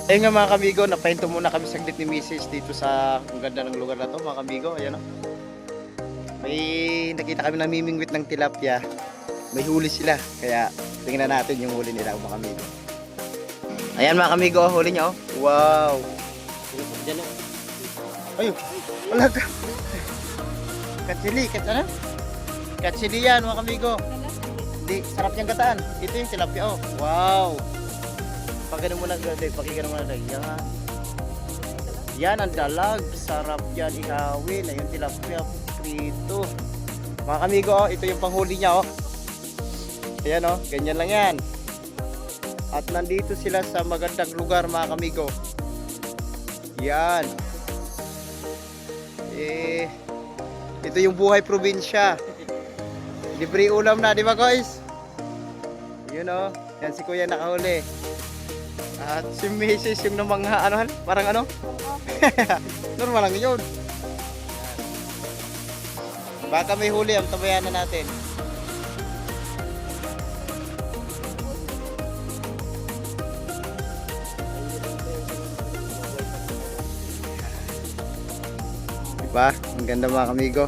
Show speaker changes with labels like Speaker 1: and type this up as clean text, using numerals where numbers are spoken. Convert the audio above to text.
Speaker 1: Ayun nga mga kamigo, napahinto muna kami saglit ni Mrs. dito sa ang ganda ng lugar na to mga kamigo. Ayan o. May nakita kami namimingwit ng tilapia. May huli sila. Kaya tingnan natin yung huli nila mga kamigo. Ayan mga kamigo, huli niya oh. Wow.
Speaker 2: Diyan o.
Speaker 1: Ayun. Wala ka. Katsili. Ano? Katsili yan mga kamigo. Di, sarap niyang gataan. Ito yung tilapia oh. Wow. Pagano mo na gano'n, pakinggan mo na lang. Yan. Yan ang dalag. Sarap yan ihawin. Ayun tilapia prito. Mga kamigo, oh, ito yung panghuli niya oh. Ayan oh, ganyan lang yan. At nandito sila sa magandang lugar mga kamigo. Yan. Ito yung buhay probinsya. Libre ulam na, di ba guys? Yun oh. Yan si kuya nakahuli. At si Mrs. yung namangha, ano, parang ano? Normal lang yun. Baka may huli, ang tabayan na natin. Diba? Ang ganda mga kamigo.